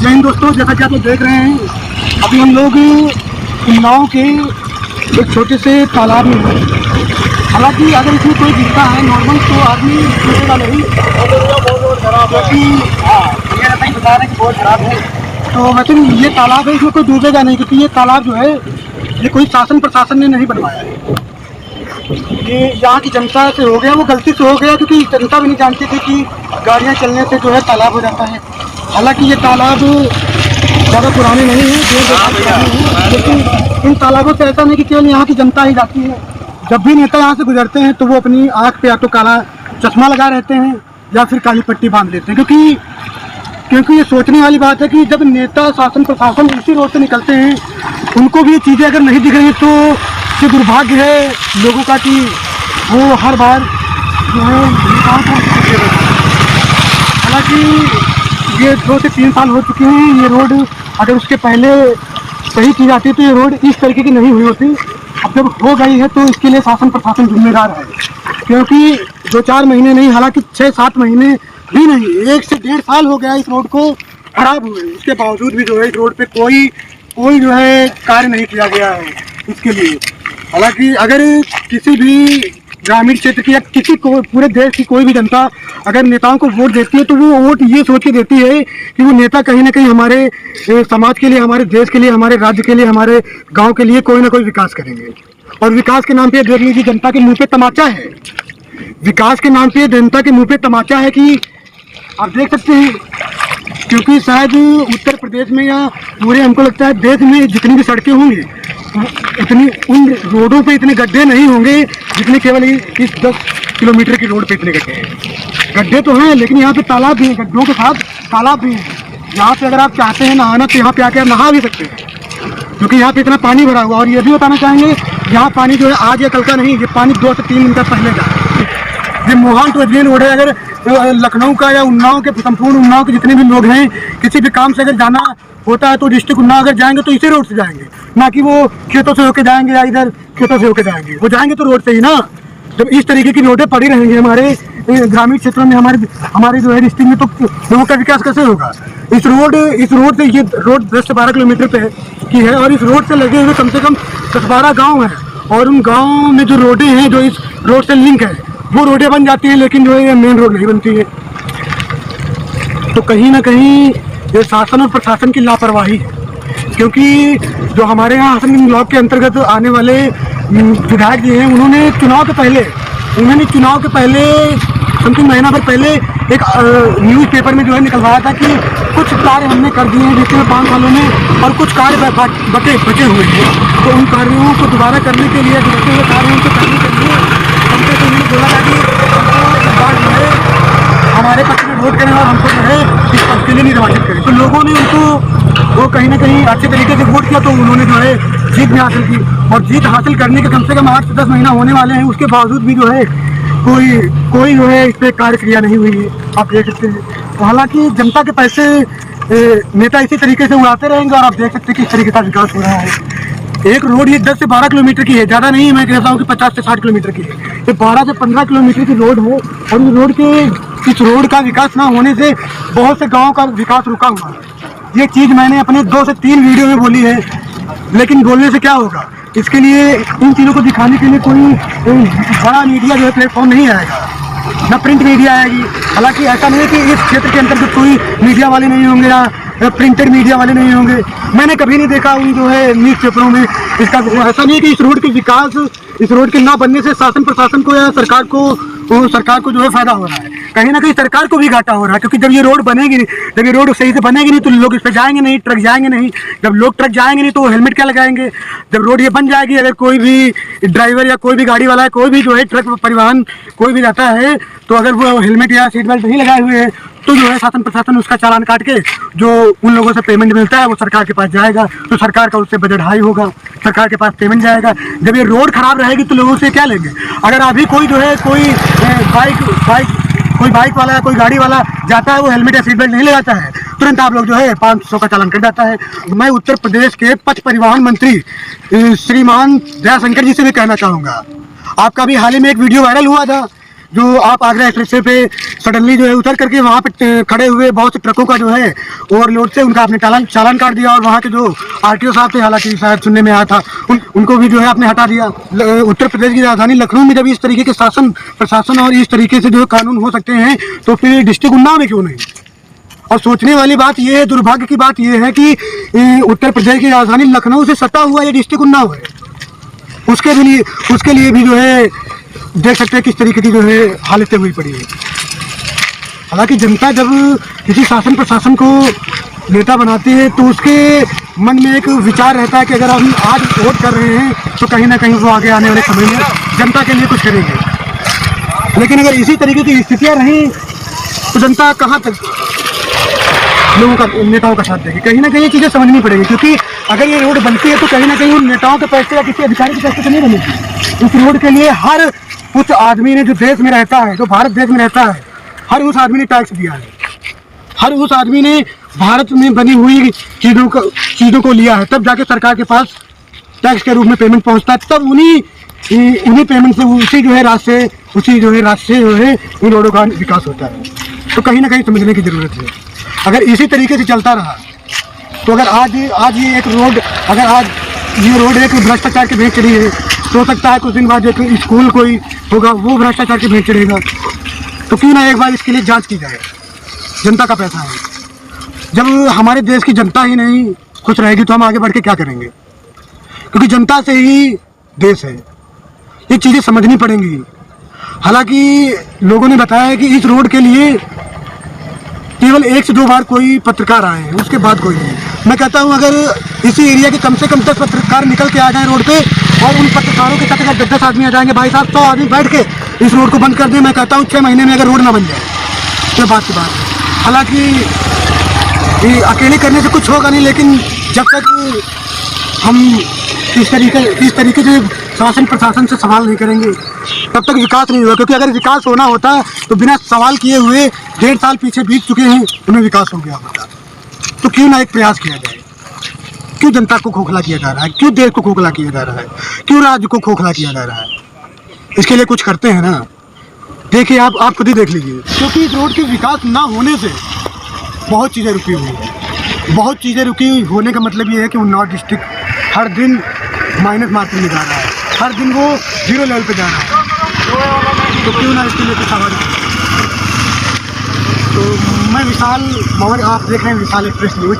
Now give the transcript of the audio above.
जय हिंद दोस्तों, जैसा कि आप लोग देख रहे हैं अभी हम लोग उन्नाव के एक छोटे से तालाब में हैं। हालांकि अगर इसमें कोई गिरता है नॉर्मल तो आदमी गिरेगा नहीं, क्योंकि बहुत खराब है। तो वैसे ये तालाब है, इसमें कोई डूबेगा नहीं, क्योंकि ये तालाब जो है ये कोई शासन प्रशासन ने नहीं बनवाया है। ये यहाँ की जनता से हो गया, वो गलती से हो गया, क्योंकि जनता भी नहीं जानती थी कि गाड़ियाँ चलने से जो है तालाब हो जाता है। हालांकि ये तालाब ज़्यादा पुराने नहीं हैं, लेकिन इन तालाबों से ऐसा नहीं कि केवल यहाँ की जनता ही जाती है। जब भी नेता यहाँ से गुजरते हैं तो वो अपनी आँख पे या तो काला चश्मा लगा रहते हैं या फिर काली पट्टी बांध लेते हैं, क्योंकि ये सोचने वाली बात है कि जब नेता शासन प्रशासन इसी रोड से निकलते हैं, उनको भी ये चीज़ें अगर नहीं दिख रही तो ये दुर्भाग्य है लोगों का कि वो हर बार जो है हालांकि ये 2 से 3 साल हो चुके हैं। ये रोड अगर उसके पहले सही की जाती तो ये रोड इस तरीके की नहीं हुई होती। अब जब हो गई है तो इसके लिए शासन प्रशासन जिम्मेदार है, क्योंकि 2-4 महीने नहीं, हालांकि 6-7 महीने भी नहीं, 1 से 1.5 साल हो गया इस रोड को खराब हुए। उसके बावजूद भी जो है इस रोड पे कोई जो है कार्य नहीं किया गया है इसके लिए। हालांकि अगर किसी भी ग्रामीण क्षेत्र की या किसी को पूरे देश की कोई भी जनता अगर नेताओं को वोट देती है तो वो वोट ये सोच के देती है कि वो नेता कहीं ना कहीं हमारे समाज के लिए, हमारे देश के लिए, हमारे राज्य के लिए, हमारे गांव के लिए कोई ना कोई विकास करेंगे। और विकास के नाम पे देख लीजिए जनता के मुंह पे तमाचा है। विकास के नाम पे जनता के मुंह पे तमाचा है कि आप देख सकते हैं, क्योंकि शायद उत्तर प्रदेश में या पूरे हमको लगता है देश में जितनी भी सड़कें होंगी उतनी उन रोडों पे इतने गड्ढे नहीं होंगे जितने केवल इस 10 किलोमीटर की रोड पे इतने गड्ढे हैं। गड्ढे तो हैं, लेकिन यहाँ पे तालाब भी हैं, गड्ढों के साथ तालाब भी हैं। यहाँ पे अगर आप चाहते हैं नहाना तो यहाँ पे आके आप नहा भी सकते हैं, क्योंकि यहाँ पे इतना पानी भरा हुआ। और ये भी बताना चाहेंगे यहाँ पानी जो है आज या कल का नहीं, ये पानी 2 से 3 दिन पहले का। ये मोहाल टू अजमेर रोड है। अगर लखनऊ का या उन्नाव के, संपूर्ण उन्नाव के जितने भी लोग हैं, किसी भी काम से अगर जाना होता है तो डिस्ट्रिक्ट उन्नाव अगर जाएंगे तो इसी रोड से जाएंगे, ना कि वो खेतों से होके जाएंगे या इधर खेतों से होके जाएंगे। वो जाएंगे तो रोड से ही ना। जब इस तरीके की रोडें पड़ी रहेंगी हमारे ग्रामीण क्षेत्रों में, हमारे जो है डिस्ट्रिक्ट में, तो लोगों का विकास कैसे होगा। इस रोड से ये रोड 10 से 12 किलोमीटर पे की है, और इस रोड से लगे हुए कम से कम 10-12 गाँव हैं। और उन गाँव में जो रोडें हैं जो इस रोड से लिंक है, वो रोडें बन जाती हैं, लेकिन जो है ये मेन रोड नहीं बनती है। तो कहीं ना कहीं ये शासन और प्रशासन की लापरवाही है, क्योंकि जो हमारे यहाँ हसन ब्लॉक के अंतर्गत आने वाले विधायक जी हैं, उन्होंने चुनाव के पहले समथिंग महीना भर पहले एक न्यूज़पेपर में जो है निकलवाया था कि कुछ कार्य हमने कर दिए हैं पिछले 5 सालों में, और कुछ कार्य बचे हुए हैं। तो उन कार्यों को दोबारा करने के लिए, बचे हुए कार्यों को करने के लिए हमसे तो उन्होंने बोला था कि जो है हमारे पक्ष में वोट करें और हमको जो है इस पद के लिए निर्वाचित करें। तो लोगों ने उनको वो कहीं ना कहीं अच्छे तरीके से वोट किया, तो उन्होंने जो है जीत भी हासिल की। और जीत हासिल करने के कम से कम 8 से 10 महीना होने वाले हैं, उसके बावजूद भी जो है कोई जो है इस पर कार्य क्रिया नहीं हुई है, आप देख सकते हैं। तो हालांकि जनता के पैसे नेता इसी तरीके से उड़ाते रहेंगे, और आप देख सकते हैं किस तरीके का विकास हो रहा है। एक रोड ये 10 से 12 किलोमीटर की है, ज़्यादा नहीं है, मैं कहता हूँ कि 50 से 60 किलोमीटर की है। ये 12 से 15 किलोमीटर की रोड है, और इस रोड का विकास ना होने से बहुत से गाँव का विकास रुका हुआ है। ये चीज़ मैंने अपने 2 से 3 वीडियो में बोली है, लेकिन बोलने से क्या होगा। इसके लिए इन चीज़ों को दिखाने के लिए कोई बड़ा मीडिया जो है प्लेटफॉर्म नहीं आएगा, ना प्रिंट मीडिया आएगी। हालांकि ऐसा नहीं है कि इस क्षेत्र के अंतर्गत कोई मीडिया वाले नहीं होंगे या प्रिंटेड मीडिया वाले नहीं होंगे। मैंने कभी नहीं देखा उन जो है न्यूज़ पेपरों में इसका। ऐसा नहीं है कि इस रोड के विकास, इस रोड के ना बनने से शासन प्रशासन को या सरकार को जो है फायदा हो रहा है। कहीं ना कहीं सरकार को भी घाटा हो रहा है, क्योंकि जब ये रोड बनेगी नहीं, जब ये रोड सही से बनेगी नहीं तो लोग इस पर जाएंगे नहीं, ट्रक जाएंगे नहीं। जब लोग ट्रक जाएंगे नहीं तो हेलमेट क्या लगाएंगे। जब रोड ये बन जाएगी, अगर कोई भी ड्राइवर या कोई भी गाड़ी वाला है, कोई भी जो है ट्रक परिवहन कोई भी जाता है, तो अगर वो हेलमेट या सीट बेल्ट नहीं लगाए हुए हैं तो जो है शासन प्रशासन उसका चालान काट के जो उन लोगों से पेमेंट मिलता है वो सरकार के पास जाएगा। तो सरकार का उससे बजट हाई होगा, सरकार के पास पेमेंट जाएगा। जब ये रोड खराब रहेगी तो लोगों से क्या लेंगे। अगर अभी कोई जो है कोई बाइक वाला, कोई गाड़ी वाला जाता है, वो हेलमेट या सीट बेल्ट नहीं लगाता है, तुरंत आप लोग जो है 500 का चालान कर जाता है। मैं उत्तर प्रदेश के पथ परिवहन मंत्री श्रीमान दयाशंकर जी से भी कहना चाहूँगा, आपका भी हाल ही में एक वीडियो वायरल हुआ था जो आप आगरा एक्सप्रेस पे सडनली जो है उतर करके वहाँ पे खड़े हुए बहुत से ट्रकों का जो है ओवरलोड से उनका आपने चालान काट दिया, और वहाँ के जो आरटीओ साहब थे, हालांकि शायद सुनने में आया था, उनको भी जो है आपने हटा दिया। उत्तर प्रदेश की राजधानी लखनऊ में जब इस तरीके के शासन प्रशासन और इस तरीके से जो कानून हो सकते हैं, तो फिर डिस्ट्रिक्ट उन्नाव में क्यों नहीं? और सोचने वाली बात यह है, दुर्भाग्य की बात यह है कि उत्तर प्रदेश की राजधानी लखनऊ से सटा हुआ ये डिस्ट्रिक्ट उन्नाव है। उसके लिए भी जो है देख सकते हैं किस तरीके की जो है हालतें हुई पड़ी है। हालांकि जनता जब किसी शासन प्रशासन को नेता बनाती है तो उसके मन में एक विचार रहता है कि अगर हम आज वोट कर रहे हैं तो कहीं ना कहीं वो आगे आने वाले समय में जनता के लिए कुछ करेंगे। लेकिन अगर इसी तरीके की स्थितियाँ रहीं तो जनता कहाँ तक लोगों का नेताओं का साथ देगी? कहीं ना कहीं ये चीज़ें समझनी पड़ेगी, क्योंकि अगर ये रोड बनती है तो कहीं ना कहीं उन नेताओं के पैसे या किसी अधिकारी के पैसे तो नहीं बनेगी। इस रोड के लिए हर उस आदमी ने जो देश में रहता है, जो भारत देश में रहता है, हर उस आदमी ने टैक्स दिया है। हर उस आदमी ने भारत में बनी हुई चीज़ों को लिया है, तब जाके सरकार के पास टैक्स के रूप में पेमेंट पहुंचता है। तब उन्हीं पेमेंट से उसी जो है रास्ते जो है इन रोडों का विकास होता है। तो कहीं ना कहीं समझने की ज़रूरत है। अगर इसी तरीके से चलता रहा तो अगर आज ये एक रोड, अगर आज ये रोड एक भ्रष्टाचार के भेंट चढ़ी है, तो हो सकता है कुछ दिन बाद एक स्कूल कोई होगा वो भ्रष्टाचार के भेंट चढ़ेगा। तो क्यों ना एक बार इसके लिए जांच की जाए। जनता का पैसा है, जब हमारे देश की जनता ही नहीं खुश रहेगी तो हम आगे बढ़ के क्या करेंगे? क्योंकि जनता से ही देश है, ये चीज़ें समझनी पड़ेंगी। हालांकि लोगों ने बताया है कि इस रोड के लिए केवल 1 से 2 बार कोई पत्रकार आए हैं, उसके बाद कोई नहीं। मैं कहता हूं अगर इसी एरिया के कम से कम 10 पत्रकार निकल के आ जाएं रोड पे, और उन पत्रकारों के साथ अगर 10 आदमी आ जाएंगे, भाई साहब 100 आदमी बैठ के इस रोड को बंद कर दें, मैं कहता हूं 6 महीने में अगर रोड ना बन जाए तो बात की बात है। हालांकि ये अकेले करने से कुछ होगा नहीं, लेकिन जब तक हम इस तरीके से शासन प्रशासन से सवाल नहीं करेंगे तब तक विकास नहीं होगा। क्योंकि अगर विकास होना होता है तो बिना सवाल किए हुए 1.5 साल पीछे बीत चुके हैं, उन्हें विकास हो गया होता। तो क्यों ना एक प्रयास किया जाए? क्यों जनता को खोखला किया जा रहा है? क्यों देश को खोखला किया जा रहा है? क्यों राज्य को खोखला किया जा रहा है? इसके लिए कुछ करते हैं ना। देखिए आप खुद ही देख लीजिए, क्योंकि इस रोड के विकास ना होने से बहुत चीज़ें रुकी हुई हैं। बहुत चीज़ें रुकी होने का मतलब ये है कि उन्नाव डिस्ट्रिक्ट हर दिन माइनस मार्किंग में जा रहा है, हर दिन वो 0 लेवल पे जा रहा है। तो क्यों ना इसके लिए कुछ आवाज़। तो मैं विशाल मौर्य, आप देख रहे हैं विशाल एक्सप्रेस न्यूज।